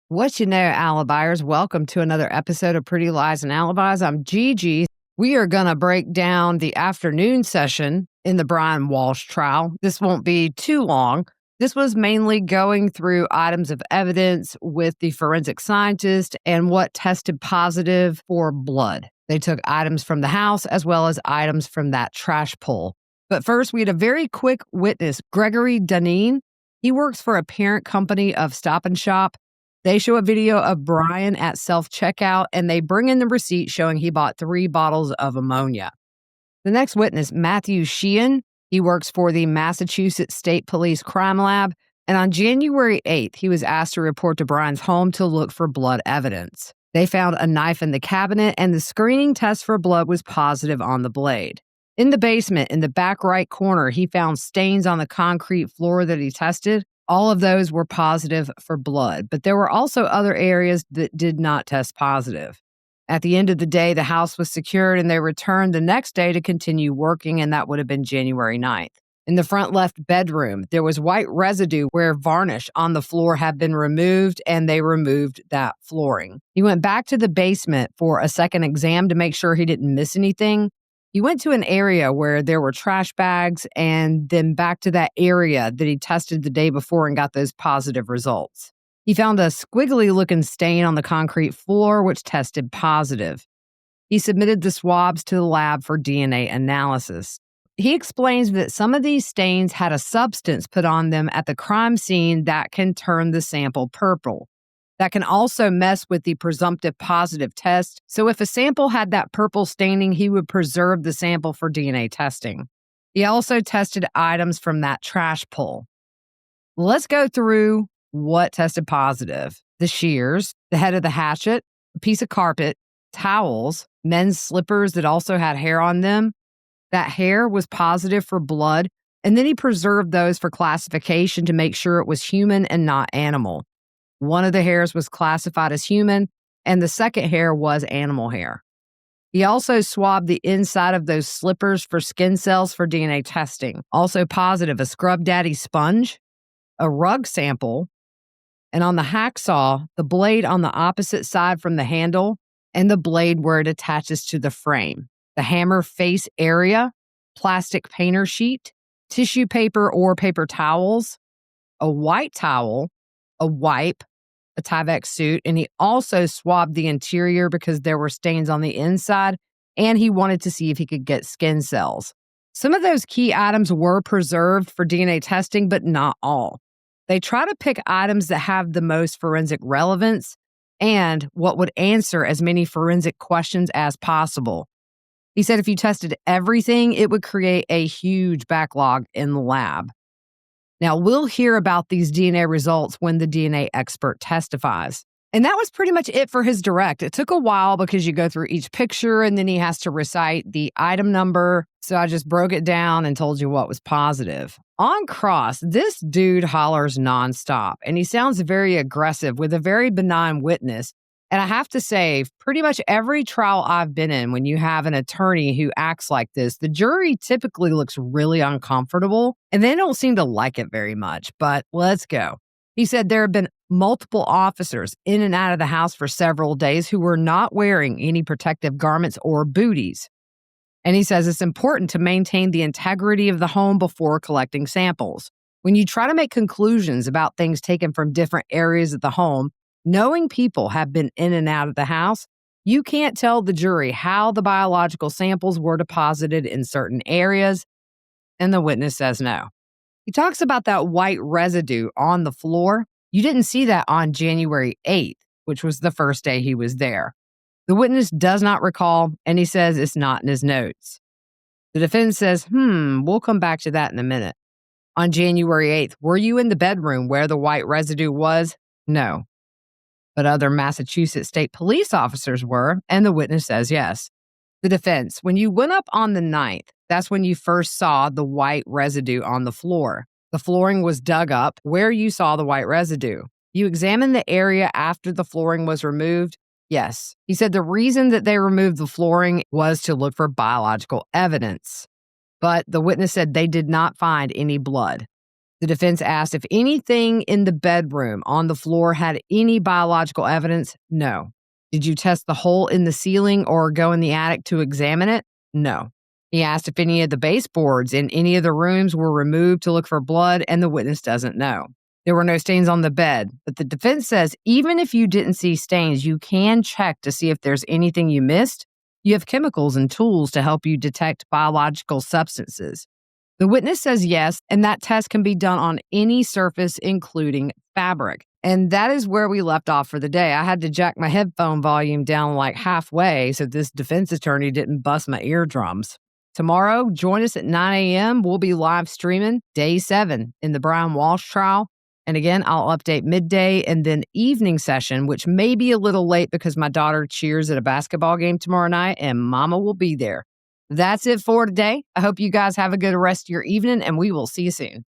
What you know, Alibis. Welcome to another episode of Pretty Lies and Alibis. I'm Gigi. We are going to break down the afternoon session in the Brian Walshe trial. This won't be too long. This was mainly going through items of evidence with the forensic scientist and what tested positive for blood. They took items from the house as well as items from that trash pull. But first, we had a very quick witness, Gregory Duneen. He works for a parent company of Stop and Shop. They show a video of Brian at self-checkout, and they bring in the receipt showing he bought 3 bottles of ammonia. The next witness, Matthew Sheehan, he works for the Massachusetts State Police Crime Lab, and on January 8th, he was asked to report to Brian's home to look for blood evidence. They found a knife in the cabinet, and the screening test for blood was positive on the blade. In the basement, in the back right corner, he found stains on the concrete floor that he tested. All of those were positive for blood, but there were also other areas that did not test positive. At the end of the day, the house was secured and they returned the next day to continue working, and that would have been January 9th. In the front left bedroom, there was white residue where varnish on the floor had been removed, and they removed that flooring. He went back to the basement for a second exam to make sure he didn't miss anything. He went to an area where there were trash bags and then back to that area that he tested the day before and got those positive results. He found a squiggly looking stain on the concrete floor, which tested positive. He submitted the swabs to the lab for DNA analysis. He explains that some of these stains had a substance put on them at the crime scene that can turn the sample purple. That can also mess with the presumptive positive test. So if a sample had that purple staining, he would preserve the sample for DNA testing. He also tested items from that trash pull. Let's go through what tested positive. The shears, the head of the hatchet, a piece of carpet, towels, men's slippers that also had hair on them. That hair was positive for blood, and then he preserved those for classification to make sure it was human and not animal. One of the hairs was classified as human, and the second hair was animal hair. He also swabbed the inside of those slippers for skin cells for DNA testing. Also positive, a Scrub Daddy sponge, a rug sample, and on the hacksaw, the blade on the opposite side from the handle and the blade where it attaches to the frame. The hammer face area, plastic painter sheet, tissue paper or paper towels, a white towel, a wipe, a Tyvek suit, and he also swabbed the interior because there were stains on the inside, and he wanted to see if he could get skin cells. Some of those key items were preserved for DNA testing, but not all. They try to pick items that have the most forensic relevance and what would answer as many forensic questions as possible. He said if you tested everything, it would create a huge backlog in the lab. Now, we'll hear about these DNA results when the DNA expert testifies. And that was pretty much it for his direct. It took a while because you go through each picture and then he has to recite the item number. So I just broke it down and told you what was positive. On cross, this dude hollers nonstop, and he sounds very aggressive with a very benign witness. And I have to say, pretty much every trial I've been in, when you have an attorney who acts like this, the jury typically looks really uncomfortable and they don't seem to like it very much. But let's go. He said there have been multiple officers in and out of the house for several days who were not wearing any protective garments or booties. And he says it's important to maintain the integrity of the home before collecting samples. When you try to make conclusions about things taken from different areas of the home, knowing people have been in and out of the house, you can't tell the jury how the biological samples were deposited in certain areas, and the witness says no. He talks about that white residue on the floor. You didn't see that on January 8th, which was the first day he was there. The witness does not recall, and he says it's not in his notes. The defense says, we'll come back to that in a minute. On January 8th, were you in the bedroom where the white residue was? No. But other Massachusetts state police officers were, and the witness says yes. The defense, when you went up on the 9th, that's when you first saw the white residue on the floor. The flooring was dug up where you saw the white residue. You examined the area after the flooring was removed? Yes. He said the reason that they removed the flooring was to look for biological evidence. But the witness said they did not find any blood. The defense asked if anything in the bedroom on the floor had any biological evidence. No. Did you test the hole in the ceiling or go in the attic to examine it? No. He asked if any of the baseboards in any of the rooms were removed to look for blood, and the witness doesn't know. There were no stains on the bed, but the defense says even if you didn't see stains, you can check to see if there's anything you missed. You have chemicals and tools to help you detect biological substances. The witness says yes, and that test can be done on any surface, including fabric. And that is where we left off for the day. I had to jack my headphone volume down like halfway so this defense attorney didn't bust my eardrums. Tomorrow, join us at 9 a.m. We'll be live streaming day 7 in the Brian Walshe trial. And again, I'll update midday and then evening session, which may be a little late because my daughter cheers at a basketball game tomorrow night and Mama will be there. That's it for today. I hope you guys have a good rest of your evening and we will see you soon.